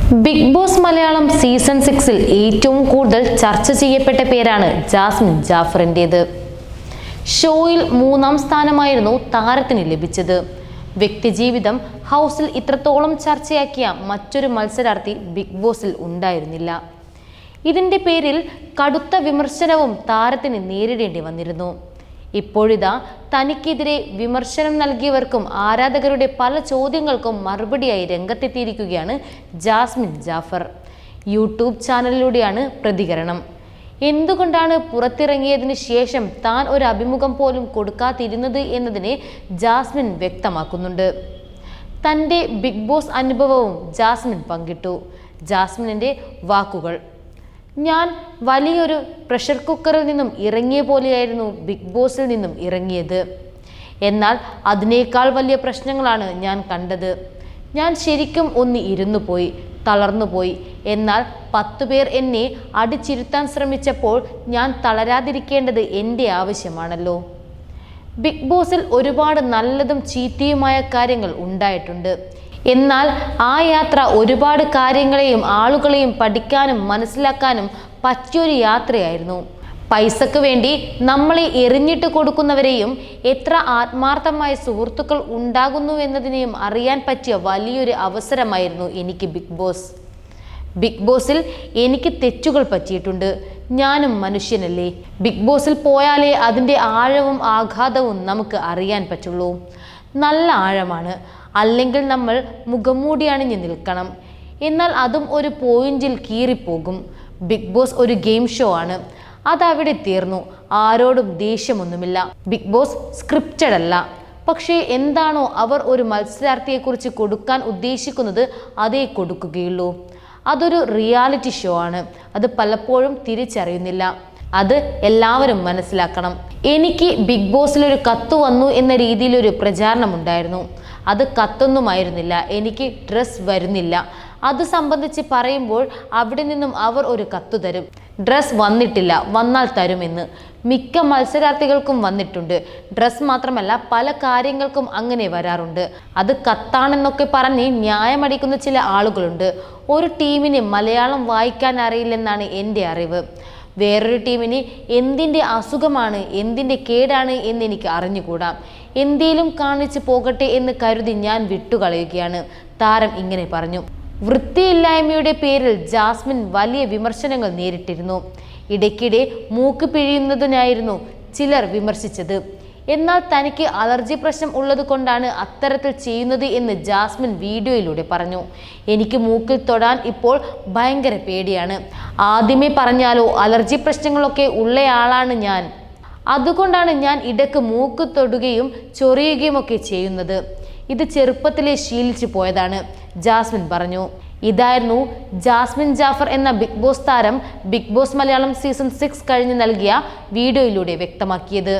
Big boss Malayalam season 6-ൽ ഏറ്റവും കൂടുതൽ ചർച്ച ചെയ്യപ്പെട്ട പേരാണ് ജാസ്മിൻ ജാഫറിൻ്റേത്. ഷോയിൽ 3-ാം സ്ഥാനമായിരുന്നു താരത്തിന് ലഭിച്ചത്. വ്യക്തിജീവിതം ഹൗസിൽ ഇത്രത്തോളം ചർച്ചയാക്കിയ മറ്റൊരു മത്സരാർത്ഥി ബിഗ് ബോസിൽ ഉണ്ടായിരുന്നില്ല. ഇതിൻ്റെ പേരിൽ കടുത്ത വിമർശനവും താരത്തിന് നേരിടേണ്ടി വന്നിരുന്നു. ഇപ്പോഴിതാ തനിക്കെതിരെ വിമർശനം നൽകിയവർക്കും ആരാധകരുടെ പല ചോദ്യങ്ങൾക്കും മറുപടിയായി രംഗത്തെത്തിയിരിക്കുകയാണ് ജാസ്മിൻ ജാഫർ. യൂട്യൂബ് ചാനലിലൂടെയാണ് പ്രതികരണം. എന്തുകൊണ്ടാണ് പുറത്തിറങ്ങിയതിന് ശേഷം താൻ ഒരു അഭിമുഖം പോലും കൊടുക്കാതിരുന്നത് എന്നതിനെ ജാസ്മിൻ വ്യക്തമാക്കുന്നുണ്ട്. തൻ്റെ ബിഗ് ബോസ് അനുഭവവും ജാസ്മിൻ പങ്കിട്ടു. ജാസ്മിനിൻ്റെ വാക്കുകൾ: ഞാൻ വലിയൊരു പ്രഷർ കുക്കറിൽ നിന്നും ഇറങ്ങിയ പോലെയായിരുന്നു ബിഗ് ബോസിൽ നിന്നും ഇറങ്ങിയത്. എന്നാൽ അതിനേക്കാൾ വലിയ പ്രശ്നങ്ങളാണ് ഞാൻ കണ്ടത്. ഞാൻ ശരിക്കും ഒന്ന് ഇരുന്നു പോയി, തളർന്നുപോയി. എന്നാൽ 10 പേർ എന്നെ അടിച്ചിരുത്താൻ ശ്രമിച്ചപ്പോൾ ഞാൻ തളരാതിരിക്കേണ്ടത് എൻ്റെ ആവശ്യമാണല്ലോ. ബിഗ് ബോസിൽ ഒരുപാട് നല്ലതും ചീത്തയുമായ കാര്യങ്ങൾ ഉണ്ടായിട്ടുണ്ട്. എന്നാൽ ആ യാത്ര ഒരുപാട് കാര്യങ്ങളെയും ആളുകളെയും പഠിക്കാനും മനസ്സിലാക്കാനും പറ്റിയൊരു യാത്രയായിരുന്നു. പൈസക്ക് വേണ്ടി നമ്മളെ എറിഞ്ഞിട്ട് കൊടുക്കുന്നവരെയും എത്ര ആത്മാർത്ഥമായ സുഹൃത്തുക്കൾ ഉണ്ടാകുന്നുവെന്നതിനെയും അറിയാൻ പറ്റിയ വലിയൊരു അവസരമായിരുന്നു എനിക്ക് ബിഗ് ബോസ്. ബിഗ് ബോസിൽ എനിക്ക് തെറ്റുകൾ പറ്റിയിട്ടുണ്ട്. ഞാനും മനുഷ്യനല്ലേ. ബിഗ് ബോസിൽ പോയാലേ അതിൻ്റെ ആഴവും ആഘാതവും നമുക്ക് അറിയാൻ പറ്റുള്ളൂ. നല്ല ആഴമാണ്. അല്ലെങ്കിൽ നമ്മൾ മുഖംമൂടി അണിഞ്ഞ് നിൽക്കണം. എന്നാൽ അതും ഒരു പോയിന്റിൽ കീറിപ്പോകും. ബിഗ് ബോസ് ഒരു ഗെയിം ഷോ ആണ്. അതവിടെ തീർന്നു. ആരോടും ദേഷ്യമൊന്നുമില്ല. ബിഗ് ബോസ് സ്ക്രിപ്റ്റഡ് അല്ല. പക്ഷേ എന്താണോ അവർ ഒരു മത്സരാർത്ഥിയെക്കുറിച്ച് കൊടുക്കാൻ ഉദ്ദേശിക്കുന്നത് അതേ കൊടുക്കുകയുള്ളൂ. അതൊരു റിയാലിറ്റി ഷോ ആണ്. അത് പലപ്പോഴും തിരിച്ചറിയുന്നില്ല. അത് എല്ലാവരും മനസ്സിലാക്കണം. എനിക്ക് ബിഗ് ബോസിലൊരു കത്ത് വന്നു എന്ന രീതിയിലൊരു പ്രചാരണം ഉണ്ടായിരുന്നു. അത് കത്തൊന്നുമായിരുന്നില്ല. എനിക്ക് ഡ്രസ് വരുന്നില്ല. അത് സംബന്ധിച്ച് പറയുമ്പോൾ അവിടെ നിന്നും അവർ ഒരു കത്ത് തരും. ഡ്രസ് വന്നിട്ടില്ല, വന്നാൽ തരുമെന്ന്. മിക്ക മത്സരാർത്ഥികൾക്കും വന്നിട്ടുണ്ട്. ഡ്രസ് മാത്രമല്ല, പല കാര്യങ്ങൾക്കും അങ്ങനെ വരാറുണ്ട്. അത് കത്താണെന്നൊക്കെ പറഞ്ഞ് ന്യായമടിക്കുന്ന ചില ആളുകളുണ്ട്. ഒരു ടീമിന് മലയാളം വായിക്കാൻ അറിയില്ലെന്നാണ് എൻ്റെ അറിവ്. വേറൊരു ടീമിന് എന്തിൻ്റെ അസുഖമാണ്, എന്തിൻ്റെ കേടാണ് എന്നെനിക്ക് അറിഞ്ഞുകൂടാ. എന്തേലും കാണിച്ച് പോകട്ടെ എന്ന് കരുതി ഞാൻ വിട്ടുകളയുകയാണ്. താരം ഇങ്ങനെ പറഞ്ഞു. വൃത്തിയില്ലായ്മയുടെ പേരിൽ ജാസ്മിൻ വലിയ വിമർശനങ്ങൾ നേരിട്ടിരുന്നു. ഇടയ്ക്കിടെ മൂക്ക് പിഴിയുന്നതിനായിരുന്നു ചിലർ വിമർശിച്ചത്. എന്നാൽ തനിക്ക് അലർജി പ്രശ്നം ഉള്ളത് കൊണ്ടാണ് അത്തരത്തിൽ ചെയ്യുന്നത് എന്ന് ജാസ്മിൻ വീഡിയോയിലൂടെ പറഞ്ഞു. എനിക്ക് മൂക്കിൽ തൊടാൻ ഇപ്പോൾ ഭയങ്കര പേടിയാണ്. ആദ്യമേ പറഞ്ഞാലോ, അലർജി പ്രശ്നങ്ങളൊക്കെ ഉള്ളയാളാണ് ഞാൻ. അതുകൊണ്ടാണ് ഞാൻ ഇടയ്ക്ക് മൂക്ക് തൊടുകയും ചൊറിയുകയും ഒക്കെ ചെയ്യുന്നത്. ഇത് ചെറുപ്പത്തിലെ ശീലിച്ചു പോയതാണ്, ജാസ്മിൻ പറഞ്ഞു. ഇതായിരുന്നു ജാസ്മിൻ ജാഫർ എന്ന ബിഗ് ബോസ് താരം ബിഗ് ബോസ് മലയാളം സീസൺ 6 കഴിഞ്ഞ് നൽകിയ വീഡിയോയിലൂടെ വ്യക്തമാക്കിയത്.